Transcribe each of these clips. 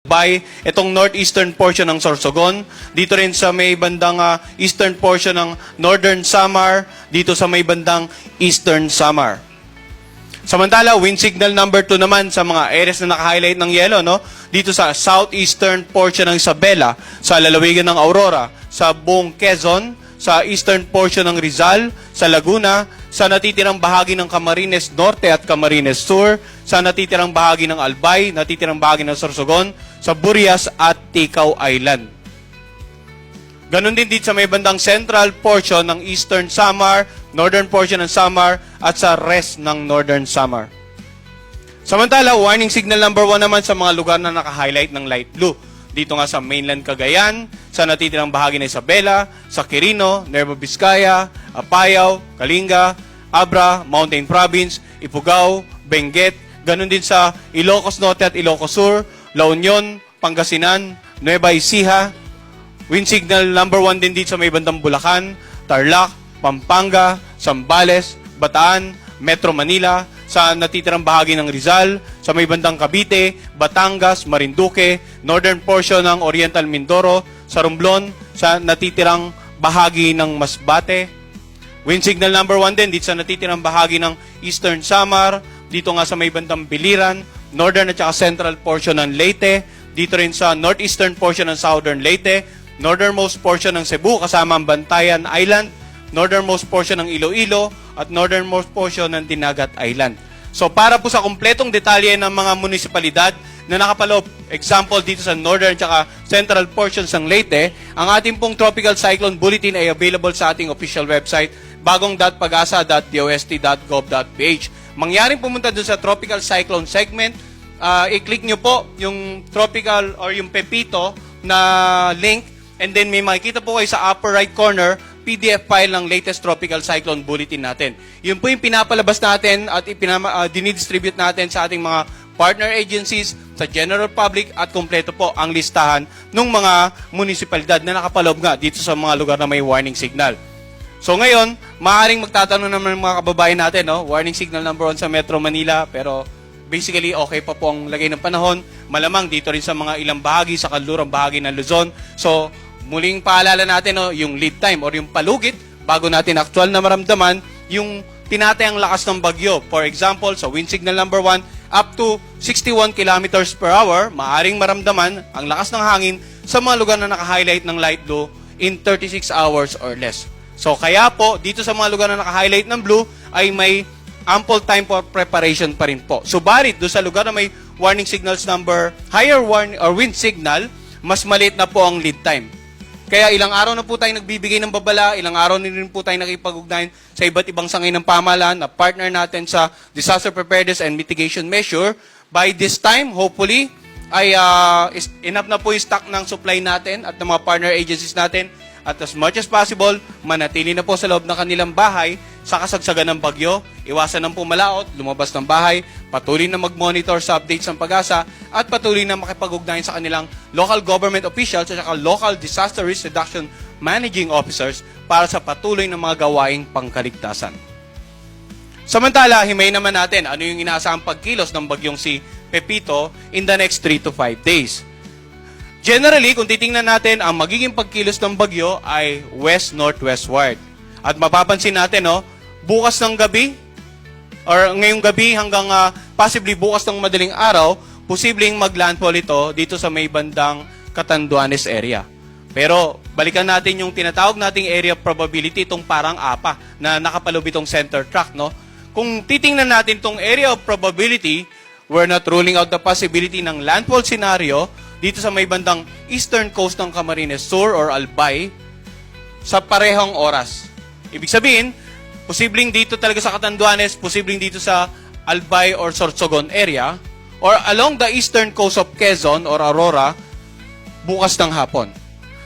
by itong northeastern portion ng Sorsogon, dito rin sa may bandang eastern portion ng Northern Samar, dito sa may bandang Eastern Samar. Samantala, wind signal number 2 naman sa mga areas na naka-highlight ng yellow, no? Dito sa southeastern portion ng Isabela, sa lalawigan ng Aurora, sa buong Quezon, sa eastern portion ng Rizal, sa Laguna, sa natitirang bahagi ng Camarines Norte at Camarines Sur, sa natitirang bahagi ng Albay, natitirang bahagi ng Sorsogon, sa Burias at Ticao Island. Ganon din dito sa may bandang central portion ng Eastern Samar, northern portion ng Samar, at sa rest ng Northern Samar. Samantala, warning signal number 1 naman sa mga lugar na naka-highlight ng light blue. Dito nga sa mainland Cagayan, sa natitirang bahagi ng Isabela, sa Quirino, Nueva Vizcaya, Apayao, Kalinga, Abra, Mountain Province, Ifugao, Benguet, ganon din sa Ilocos Norte at Ilocos Sur, La Union, Pangasinan, Nueva Ecija. Wind signal number 1 din dito sa may bandang Bulacan, Tarlac, Pampanga, Zambales, Bataan, Metro Manila, sa natitirang bahagi ng Rizal, sa may bandang Cavite, Batangas, Marinduque, northern portion ng Oriental Mindoro, sa Romblon, sa natitirang bahagi ng Masbate. Wind signal number 1 din dito sa natitirang bahagi ng Eastern Samar, dito nga sa may bandang Biliran, northern at saka central portion ng Leyte, dito rin sa northeastern portion ng Southern Leyte, northernmost portion ng Cebu kasama ang Bantayan Island, northernmost portion ng Iloilo, at northernmost portion ng Dinagat Island. So para po sa kumpletong detalye ng mga munisipalidad na nakapaloob, example dito sa northern at central portions ng Leyte, ang ating pong Tropical Cyclone Bulletin ay available sa ating official website, bagong.pagasa.dost.gov.ph. Mangyaring pumunta dun sa Tropical Cyclone segment, i-click nyo po yung tropical or yung Pepito na link, and then may makikita po kayo sa upper right corner PDF file ng latest Tropical Cyclone Bulletin natin. Yun po yung pinapalabas natin at dinidistribute natin sa ating mga partner agencies, sa general public, at kompleto po ang listahan ng mga munisipalidad na nakapaloob nga dito sa mga lugar na may warning signal. So ngayon, maaaring magtatanong naman ng mga kababayan natin, no? Warning signal number 1 sa Metro Manila, pero basically okay pa po ang lagay ng panahon. Malamang dito rin sa mga ilang bahagi, sa kanlurang bahagi ng Luzon. So muling paalala natin, no, yung lead time or yung palugit bago natin actual na maramdaman yung tinatayang lakas ng bagyo. For example, sa wind signal number 1, up to 61 kilometers per hour, maaring maramdaman ang lakas ng hangin sa mga lugar na naka-highlight ng light blue in 36 hours or less. So kaya po, dito sa mga lugar na naka-highlight ng blue ay may ample time for preparation pa rin po. Subalit, doon sa lugar na may warning signals number, higher warning or wind signal, mas maliit na po ang lead time. Kaya ilang araw na po tayo nagbibigay ng babala, ilang araw na rin po tayo nakipag-ugnayan sa iba't ibang sangay ng pamahalaan na partner natin sa disaster preparedness and mitigation measure. By this time, hopefully, ay enough na po yung stock ng supply natin at ng mga partner agencies natin. At as much as possible, manatili na po sa loob ng kanilang bahay sa kasagsagan ng bagyo, iwasan ng pumalaot, lumabas ng bahay, patuloy na mag-monitor sa updates ng Pag-asa, at patuloy na makipag-ugnayan sa kanilang local government officials at saka local disaster risk reduction managing officers para sa patuloy na mga gawaing pangkaligtasan. Samantala, himayin naman natin ano yung inaasahang pagkilos ng bagyong si Pepito in the next 3 to 5 days. Generally, kung titingnan natin, ang magiging pagkilos ng bagyo ay west-northwestward. At mapapansin natin, no, bukas ng gabi, or ngayong gabi hanggang possibly bukas ng madaling araw, posibleng maglandfall ito dito sa may bandang Catanduanes area. Pero balikan natin yung tinatawag nating area of probability, itong parang APA na nakapaloob itong center tract, no? Kung titingnan natin itong area of probability, we're not ruling out the possibility ng landfall scenario dito sa may bandang eastern coast ng Camarines Sur or Albay sa parehong oras. Ibig sabihin, posibleng dito talaga sa Catanduanes, posibleng dito sa Albay or Sorsogon area, or along the eastern coast of Quezon or Aurora, bukas ng hapon.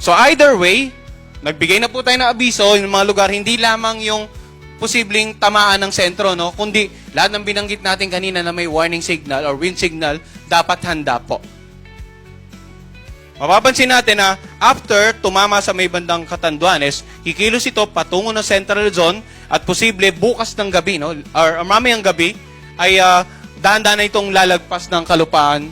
So either way, nagbigay na po tayo ng abiso yung mga lugar, hindi lamang yung posibleng tamaan ng sentro, no? Kundi lahat ng binanggit natin kanina na may warning signal or wind signal, dapat handa po. Mapapansin natin na after tumama sa may bandang Catanduanes, kikilos ito patungo ng Central Luzon at posible bukas ng gabi, no, or mamayang gabi, ay dahan-dahan na itong lalagpas ng kalupaan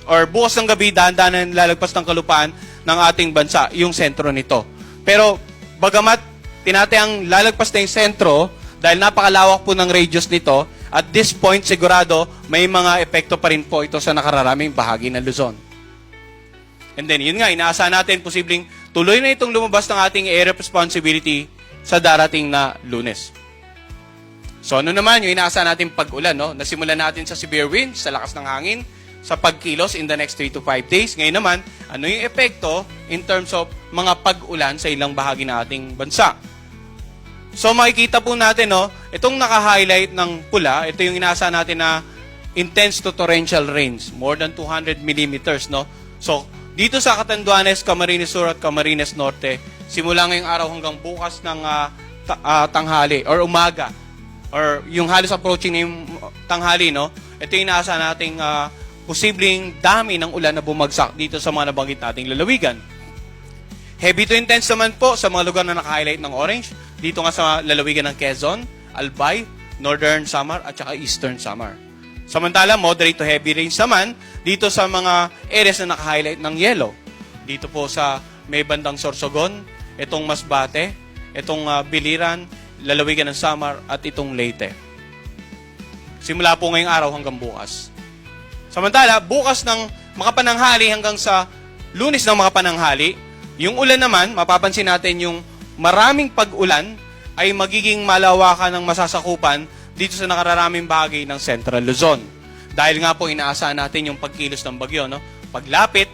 or bukas ng gabi, dahan-dahan lalagpas ng kalupaan ng ating bansa, yung sentro nito. Pero, bagamat tinatayang lalagpas na yung sentro, dahil napakalawak po ng radius nito, at this point, sigurado, may mga epekto pa rin po ito sa nakararaming bahagi ng Luzon. And then, yun nga, inaasahan natin, posibleng tuloy na itong lumabas ng ating area of responsibility sa darating na Lunes. So, ano naman yung inaasahan natin pag-ulan, no? Nasimulan natin sa severe winds, sa lakas ng hangin, sa pagkilos in the next 3 to 5 days. Ngayon naman, ano yung epekto in terms of mga pag-ulan sa ilang bahagi ng ating bansa? So, makikita po natin, no, itong naka-highlight ng pula, ito yung inaasahan natin na intense to torrential rains, more than 200 millimeters, no? So, dito sa Catanduanes, Camarines Sur at Camarines Norte, simula ngayong araw hanggang bukas ng tanghali or umaga, or yung halos approaching na yung tanghali, no? Ito yung inaasahan nating posibleng dami ng ulan na bumagsak dito sa mga nabanggit nating lalawigan. Heavy to intense naman po sa mga lugar na naka-highlight ng orange. Dito nga sa lalawigan ng Quezon, Albay, Northern Samar at saka Eastern Samar. Samantala, moderate to heavy rains naman dito sa mga areas na naka-highlight ng yellow. Dito po sa may bandang Sorsogon, itong Masbate, itong Biliran, lalawigan ng Samar at itong Leyte. Simula po ngayong araw hanggang bukas. Samantala, bukas ng makapananghali hanggang sa Lunes ng makapananghali, yung ulan naman, mapapansin natin yung maraming pag-ulan ay magiging malawakan ng masasakupan dito sa nakararaming bahagi ng Central Luzon. Dahil nga po inaasahan natin yung pagkilos ng bagyo, no? Paglapit,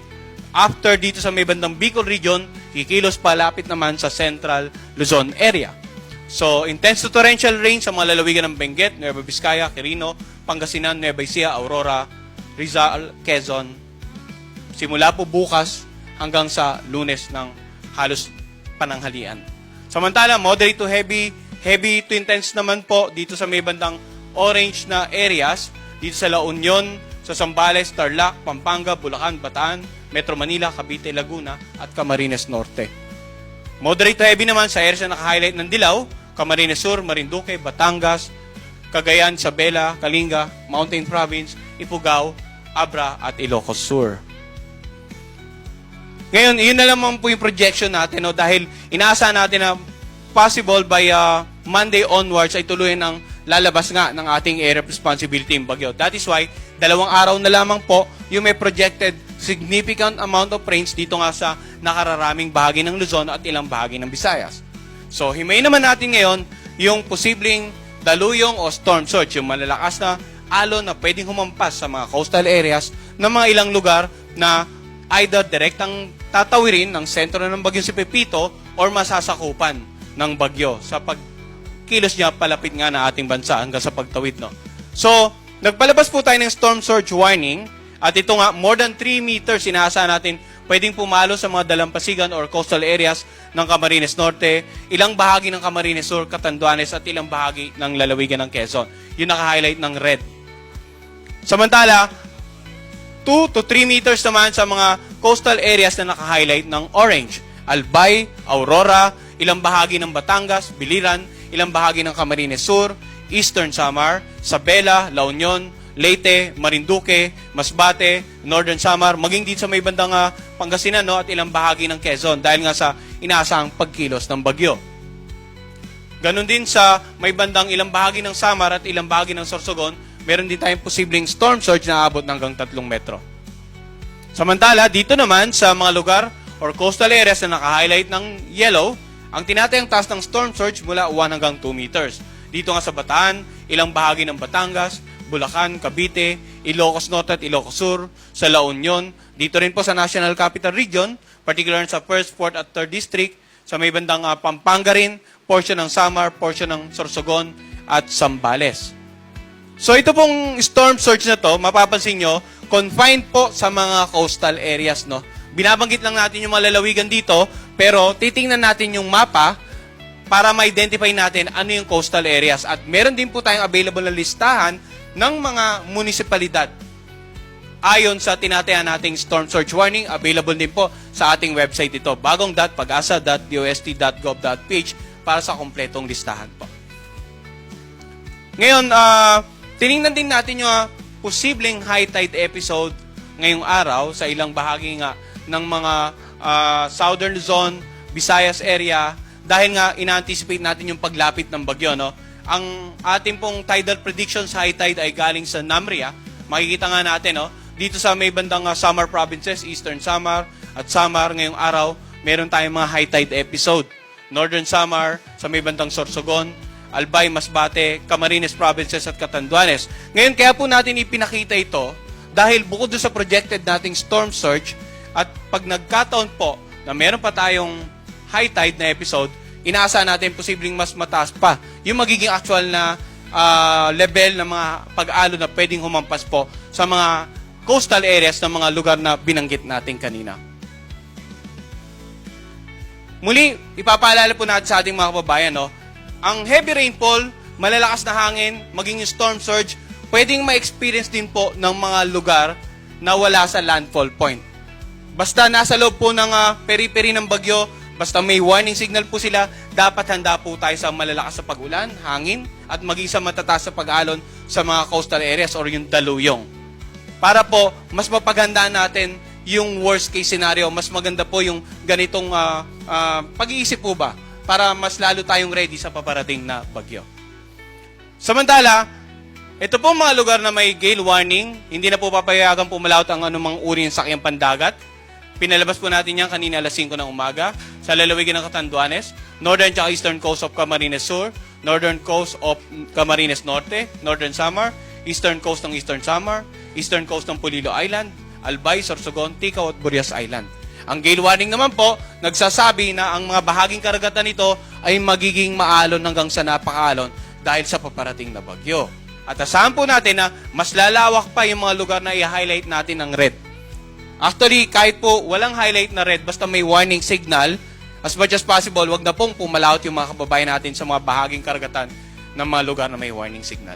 after dito sa may bandang Bicol region, kikilos palapit naman sa Central Luzon area. So, intense to torrential rain sa mga lalawigan ng Benguet, Nueva Vizcaya, Quirino, Pangasinan, Nueva Ecija, Aurora, Rizal, Quezon. Simula po bukas hanggang sa Lunes ng halos pananghalian. Samantala, moderate to heavy to intense naman po dito sa may bandang orange na areas, dito sa La Union, sa Zambales, Tarlac, Pampanga, Bulacan, Bataan, Metro Manila, Cavite, Laguna, at Camarines Norte. Moderate to heavy naman sa areas na naka-highlight ng dilaw, Camarines Sur, Marinduque, Batangas, Cagayan, Isabela, Kalinga, Mountain Province, Ifugao, Abra, at Ilocos Sur. Ngayon, yun na naman po yung projection natin, no? Dahil inaasahan natin na possible by Monday onwards ay tuluyan ng lalabas nga ng ating area of responsibility yung bagyo. That is why, 2 araw na lamang po yung may projected significant amount of rains dito nga sa nakararaming bahagi ng Luzon at ilang bahagi ng Visayas. So, himay naman natin ngayon yung posibleng daluyong o storm surge, yung malalakas na alon na pwedeng humampas sa mga coastal areas ng mga ilang lugar na either direktang tatawirin ng sentro ng bagyong si Pepito or masasakupan ng bagyo sa pagkilos niya palapit nga na ating bansa hanggang sa pagtawid, no? So, nagpalabas po tayo ng storm surge warning at ito nga, more than 3 meters inaasahan natin pwedeng pumalo sa mga dalampasigan or coastal areas ng Camarines Norte, ilang bahagi ng Camarines Sur, Catanduanes at ilang bahagi ng lalawigan ng Quezon. Yung naka-highlight ng red. Samantala, 2 to 3 meters naman sa mga coastal areas na naka-highlight ng orange. Albay, Aurora, ilang bahagi ng Batangas, Biliran, ilang bahagi ng Camarines Sur, Eastern Samar, Isabela, La Union, Leyte, Marinduque, Masbate, Northern Samar, maging dito sa may bandang Pangasinan, no, at ilang bahagi ng Quezon dahil nga sa inaasahang pagkilos ng bagyo. Ganon din sa may bandang ilang bahagi ng Samar at ilang bahagi ng Sorsogon, meron din tayong posibleng storm surge na aabot ng hanggang 3 metro. Samantala, dito naman sa mga lugar or coastal areas na naka-highlight ng yellow, ang tinatayang taas ng storm surge mula 1 hanggang 2 meters. Dito nga sa Bataan, ilang bahagi ng Batangas, Bulacan, Cavite, Ilocos Norte at Ilocos Sur, sa La Union, dito rin po sa National Capital Region, particular sa 1st, 4th at 3rd District, sa may bandang Pampanga rin, portion ng Samar, portion ng Sorsogon at Zambales. So ito pong storm surge na to, mapapansin nyo, confined po sa mga coastal areas, no? Binabanggit lang natin yung malalawigan dito, pero titingnan natin yung mapa para ma-identify natin ano yung coastal areas. At meron din po tayong available na listahan ng mga munisipalidad. Ayon sa tinataya nating storm surge warning, available din po sa ating website ito, bagong.pagasa.dost.gov.ph para sa kompletong listahan po. Ngayon, tiningnan din natin yung posibleng high tide episode ngayong araw sa ilang bahagi nga ng mga southern Luzon, Visayas area dahil nga ina-anticipate natin yung paglapit ng bagyo, no? Ang ating pong tidal predictions, high tide ay galing sa NAMRIA. Makikita nga natin, no? Dito sa may bandang Samar provinces, Eastern Samar at Samar ngayong araw, meron tayong mga high tide episode. Northern Samar, sa may bandang Sorsogon, Albay, Masbate, Camarines provinces at Catanduanes. Ngayon, kaya po natin ipinakita ito dahil bukod doon sa projected nating storm surge at pag nagkataon po na meron pa tayong high tide na episode, inaasahan natin posibleng mas mataas pa yung magiging actual na level ng mga pag-alo na pwedeng humampas po sa mga coastal areas ng mga lugar na binanggit natin kanina. Muli, ipapaalala po natin sa ating mga kababayan, no? Ang heavy rainfall, malalakas na hangin, maging yung storm surge, pwedeng ma-experience din po ng mga lugar na wala sa landfall point. Basta nasa loob po ng peri-peri ng bagyo, basta may warning signal po sila, dapat handa po tayo sa malalakas sa pag-ulan, hangin, at maging sa matataas sa pag-alon sa mga coastal areas or yung daluyong. Para po, mas mapaghandaan natin yung worst case scenario, mas maganda po yung ganitong pag-iisip po ba para mas lalo tayong ready sa paparating na bagyo. Samantala, ito po mga lugar na may gale warning, hindi na po papayagan pumalawat ang anumang uri ng sakyang pandagat. Pinalabas po natin yan kanina alas 5 ng umaga sa lalawigan ng Catanduanes, northern at eastern coast of Camarines Sur, northern coast of Camarines Norte, northern Samar, eastern coast ng Eastern Samar, eastern coast ng Polillo Island, Albay, Sorsogon, Ticao at Burias Island. Ang gale warning naman po, nagsasabi na ang mga bahaging karagatan nito ay magiging maalon hanggang sa napakaalon dahil sa paparating na bagyo. At asahan po natin na mas lalawak pa yung mga lugar na i-highlight natin ng red. Actually, kahit po walang highlight na red, basta may warning signal, as much as possible, wag na pong pumalawat yung mga kababayan natin sa mga bahaging karagatan ng mga lugar na may warning signal.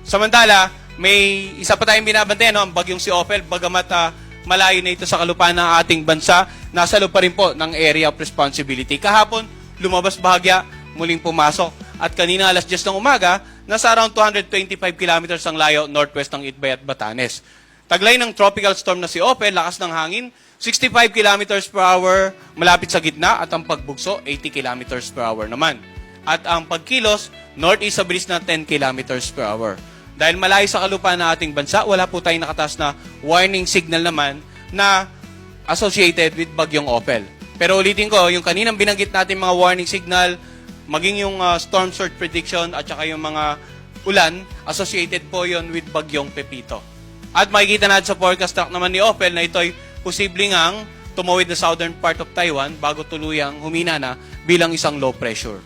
Samantala, may isa pa tayong binabantayan, no? Ang bagyong si Ophel, bagamat malayo na ito sa kalupaan ng ating bansa, nasa loob pa rin po ng area of responsibility. Kahapon, lumabas bahagya, muling pumasok. At kanina alas 10 ng umaga, nasa around 225 kilometers ang layo northwest ng Itbay at Batanes. Taglay ng tropical storm na si Ophel, lakas ng hangin, 65 kilometers per hour malapit sa gitna at ang pagbugso, 80 kilometers per hour naman. At ang pagkilos, northeast sa bilis na 10 kilometers per hour. Dahil malayo sa kalupaan ng ating bansa, wala po tayong nakataas na warning signal naman na associated with bagyong Ophel. Pero ulitin ko, yung kaninang binanggit natin mga warning signal, maging yung storm surge prediction at saka yung mga ulan, associated po yon with bagyong Pepito. At makikita natin sa forecast track naman ni Ophel na ito'y posibleng ang tumawid na southern part of Taiwan bago tuluyang humina na bilang isang low pressure.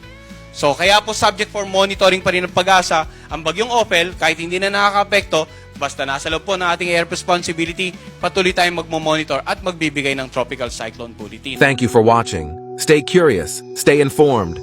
So, kaya po subject for monitoring pa rin ng Pag-asa ang bagyong Ophel, kahit hindi na nakaka-apekto, basta nasa loob po ng ating air responsibility, patuloy tayong magmomonitor at magbibigay ng tropical cyclone bulletin. Thank you for watching. Stay curious, stay informed.